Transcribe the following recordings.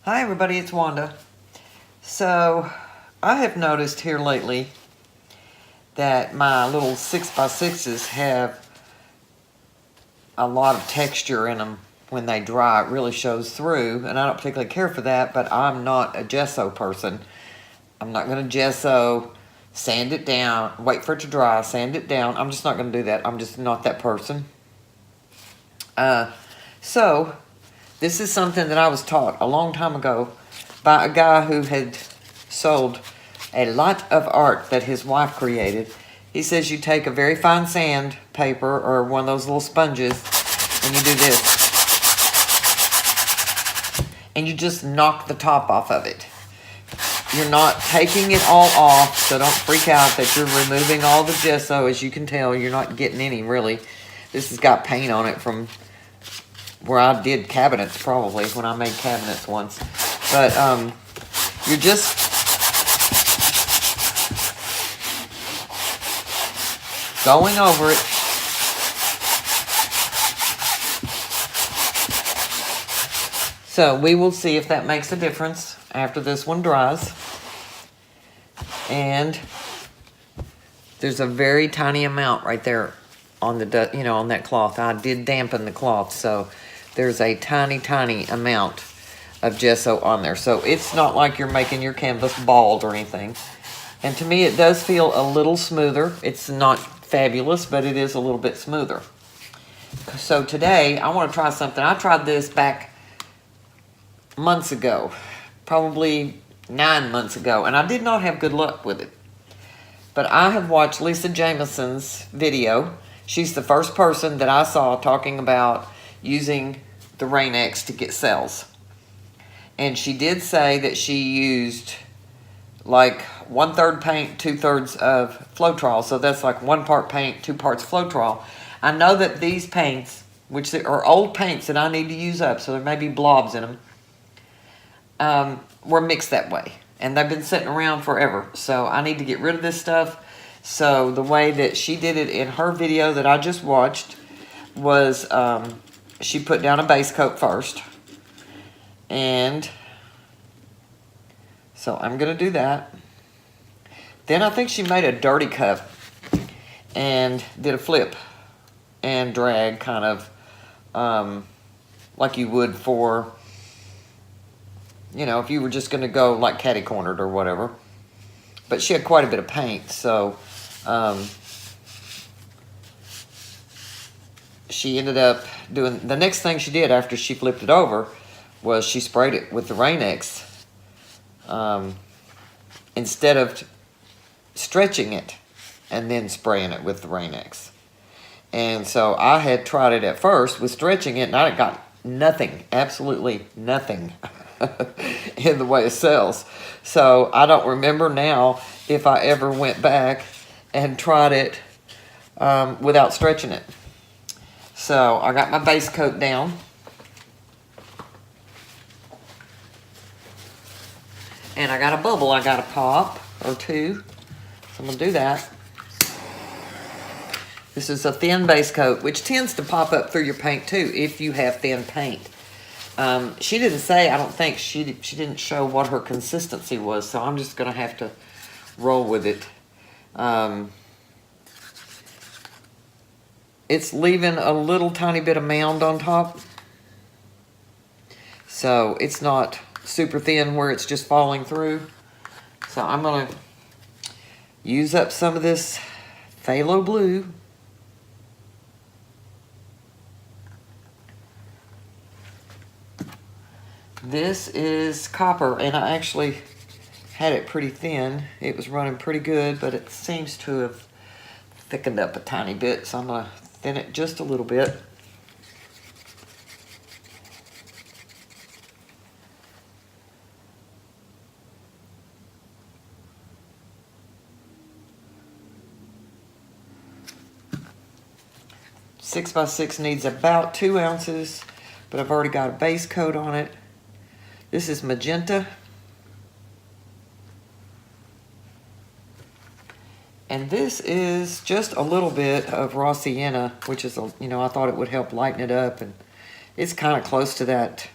Hi everybody, it's Wanda. So, I have noticed here lately that my little 6x6s have a lot of texture in them when they dry. It really shows through, and I don't particularly care for that, but I'm not a gesso person. I'm not going to gesso, sand it down, wait for it to dry, sand it down. I'm just not going to do that. I'm just not that person. So, this is something that I was taught a long time ago by a guy who had sold a lot of art that his wife created. He says you take a very fine sand paper or one of those little sponges and you do this. And you just knock the top off of it. You're not taking it all off, so don't freak out that you're removing all the gesso. As you can tell, you're not getting any really. This has got paint on it from where I did cabinets, probably, when I made cabinets once. But you're just going over it. So we will see if that makes a difference after this one dries. And there's a very tiny amount right there on the, on that cloth. I did dampen the cloth, so there's a tiny, tiny amount of gesso on there. So it's not like you're making your canvas bald or anything. And to me, it does feel a little smoother. It's not fabulous, but it is a little bit smoother. So today, I want to try something. I tried this back months ago, probably 9 months ago, and I did not have good luck with it. But I have watched Lisa Jameson's video. She's the first person that I saw talking about using the Rain-X to get cells. And she did say that she used like 1/3 paint, 2/3 of Floetrol. So that's like 1 part paint, 2 parts Floetrol. I know that these paints, which are old paints that I need to use up, so there may be blobs in them, were mixed that way. And they've been sitting around forever. So I need to get rid of this stuff. So the way that she did it in her video that I just watched was she put down a base coat first. And so I'm going to do that. Then I think she made a dirty cup and did a flip and drag kind of like you would for, if you were just going to go like catty-cornered or whatever. But she had quite a bit of paint, so she ended up doing, the next thing she did after she flipped it over was she sprayed it with the Rain-X instead of stretching it and then spraying it with the Rain-X. And so I had tried it at first with stretching it, and I got nothing, absolutely nothing in the way of cells. So I don't remember now if I ever went back and tried it without stretching it. So I got my base coat down. And I got a bubble I got to pop, or two. So I'm going to do that. This is a thin base coat, which tends to pop up through your paint too, if you have thin paint. She didn't say, I don't think, she didn't show what her consistency was, so I'm just going to have to roll with it. It's leaving a little tiny bit of mound on top. So it's not super thin where it's just falling through. So I'm going to use up some of this phthalo blue. This is copper, and I actually had it pretty thin. It was running pretty good, but it seems to have thickened up a tiny bit, so I'm going to thin it just a little bit. Six by 6 needs about 2 ounces, but I've already got a base coat on it. This is Magenta. And this is just a little bit of raw sienna, which is, I thought it would help lighten it up. And it's kind of close to that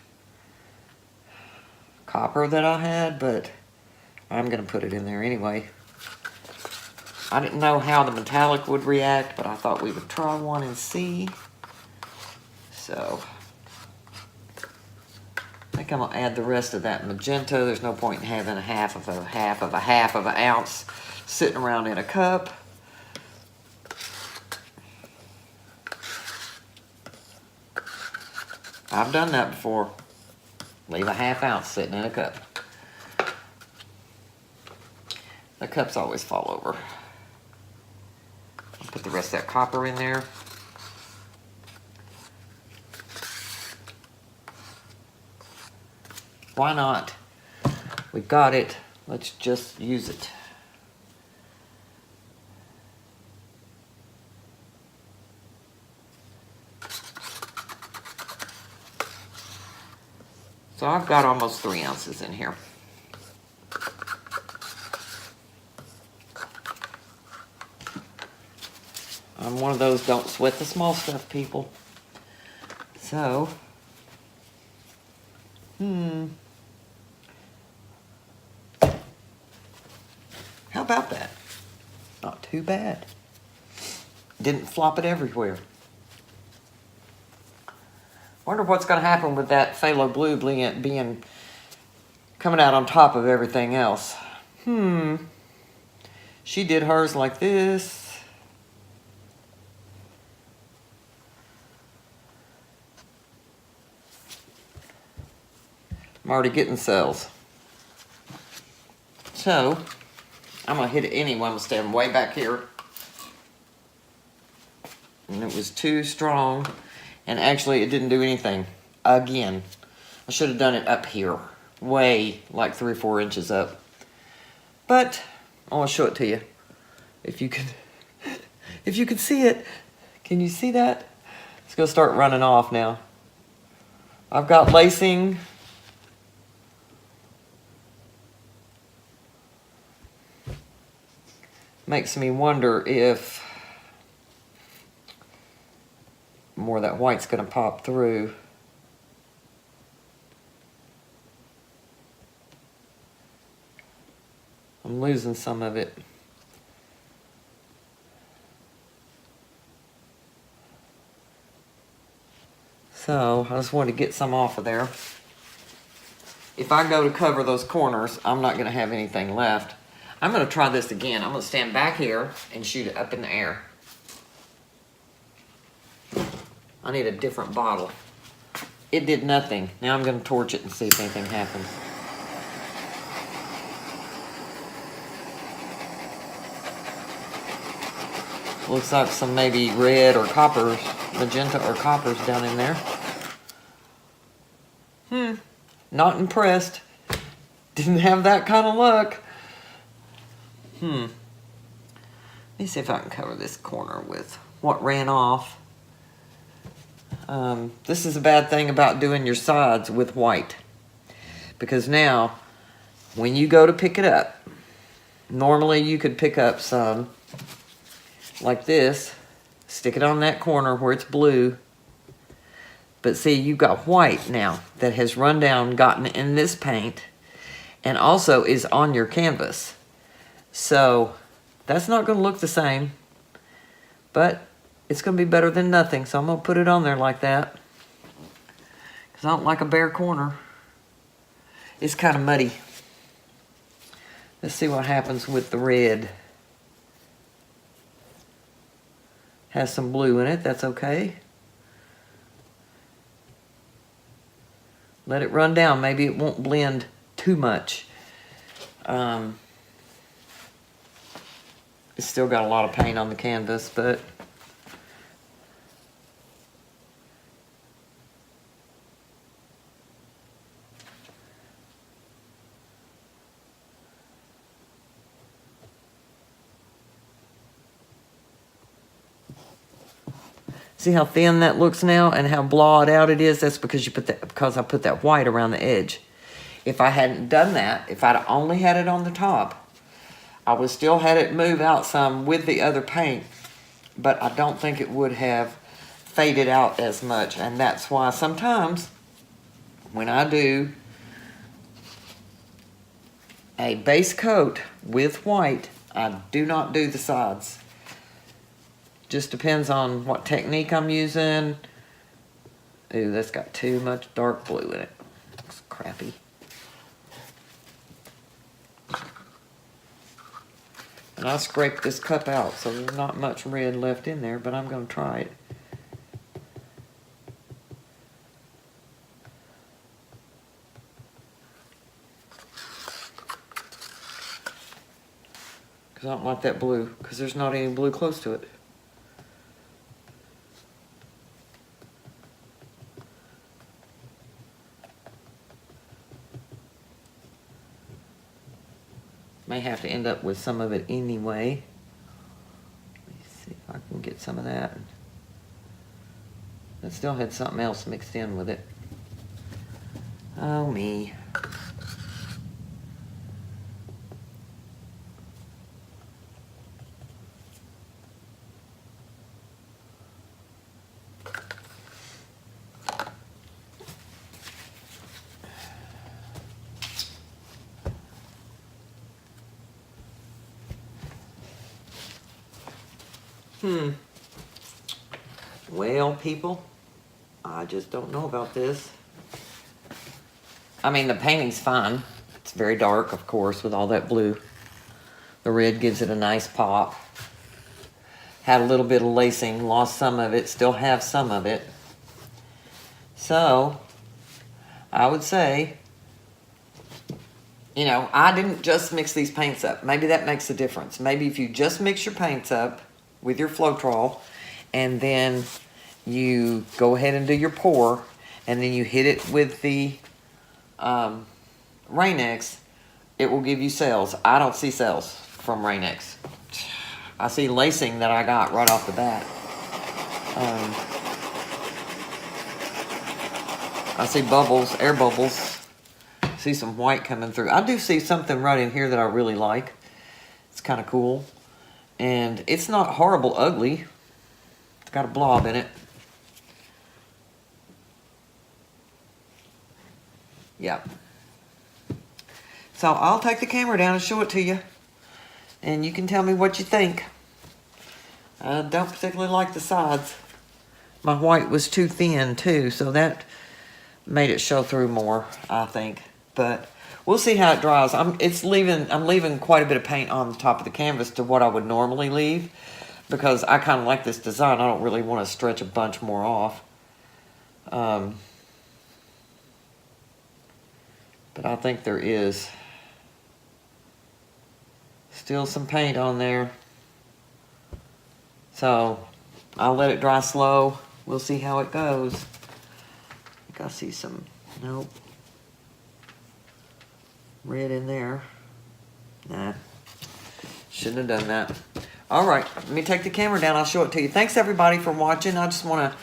copper that I had, but I'm gonna put it in there anyway. I didn't know how the metallic would react, but I thought we would try one and see. So, I think I'm gonna add the rest of that magenta. There's no point in having a half of an ounce sitting around in a cup. I've done that before. Leave a ½ ounce sitting in a cup. The cups always fall over. I'll put the rest of that copper in there. Why not? We got it. Let's just use it. So I've got almost 3 ounces in here. I'm one of those don't sweat the small stuff people. So, how about that? Not too bad. Didn't flop it everywhere. Wonder what's going to happen with that phthalo blue being coming out on top of everything else. She did hers like this. I'm already getting cells. So, I'm going to hit it anyway. I'm going to stand way back here. And it was too strong. And actually, it didn't do anything. Again, I should have done it up here. Way, like 3 or 4 inches up. But, I want to show it to you. If you could see it. Can you see that? It's going to start running off now. I've got lacing. Makes me wonder if more of that white's going to pop through. I'm losing some of it. So, I just wanted to get some off of there. If I go to cover those corners, I'm not going to have anything left. I'm going to try this again. I'm going to stand back here and shoot it up in the air. I need a different bottle. It did nothing. Now I'm going to torch it and see if anything happens. Looks like some maybe red or coppers, magenta or coppers down in there. Not impressed. Didn't have that kind of luck. Let me see if I can cover this corner with what ran off. This is a bad thing about doing your sides with white. Because now, when you go to pick it up, normally you could pick up some like this, stick it on that corner where it's blue. But see, you've got white now that has run down, gotten in this paint, and also is on your canvas. So, that's not going to look the same, but it's going to be better than nothing, so I'm going to put it on there like that. Because I don't like a bare corner. It's kind of muddy. Let's see what happens with the red. Has some blue in it, that's okay. Let it run down, maybe it won't blend too much. It's still got a lot of paint on the canvas, but see how thin that looks now and how blawed out it is? That's because I put that white around the edge. If I hadn't done that, if I'd only had it on the top, I would still had it move out some with the other paint, but I don't think it would have faded out as much. And that's why sometimes when I do a base coat with white. I do not do the sides. Just depends on what technique I'm using. Ooh, that's got too much dark blue in it. Looks crappy. And I scraped this cup out, so there's not much red left in there, but I'm going to try it. Because I don't like that blue, because there's not any blue close to it. May have to end up with some of it anyway. Let me see if I can get some of that. It still had something else mixed in with it. Oh, me. Well, people, I just don't know about this. I mean, the painting's fine. It's very dark, of course, with all that blue. The red gives it a nice pop. Had a little bit of lacing, lost some of it, still have some of it. So, I would say, you know, I didn't just mix these paints up. Maybe that makes a difference. Maybe if you just mix your paints up with your Floetrol, and then you go ahead and do your pour, and then you hit it with the Rain-X, it will give you cells. I don't see cells from Rain-X. I see lacing that I got right off the bat. I see bubbles, air bubbles. See some white coming through. I do see something right in here that I really like. It's kind of cool. And it's not horrible ugly. It's got a blob in it. Yeah. So I'll take the camera down and show it to you. And you can tell me what you think. I don't particularly like the sides. My white was too thin too, so that made it show through more, I think. But we'll see how it dries. I'm leaving quite a bit of paint on the top of the canvas to what I would normally leave, because I kind of like this design. I don't really want to stretch a bunch more off. But I think there is still some paint on there. So I'll let it dry slow. We'll see how it goes. I think I see some, nope, red in there. Nah, shouldn't have done that. All right, let me take the camera down. I'll show it to you. Thanks everybody for watching. I just want to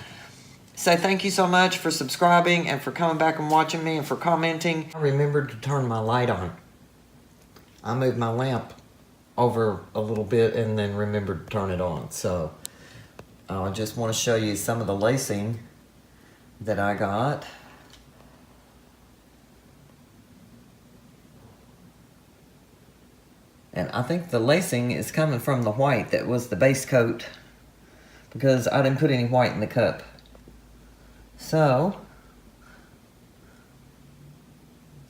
say thank you so much for subscribing and for coming back and watching me and for commenting. I remembered to turn my light on. I moved my lamp over a little bit and then remembered to turn it on. So I just want to show you some of the lacing that I got. And I think the lacing is coming from the white that was the base coat, because I didn't put any white in the cup. So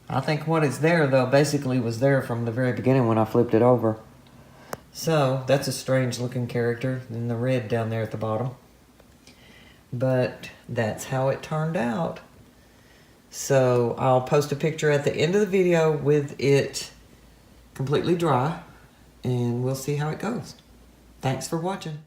I think what is there though basically was there from the very beginning when I flipped it over. So that's a strange looking character, and the red down there at the bottom. But that's how it turned out. So I'll post a picture at the end of the video with it completely dry, and we'll see how it goes. Thanks for watching.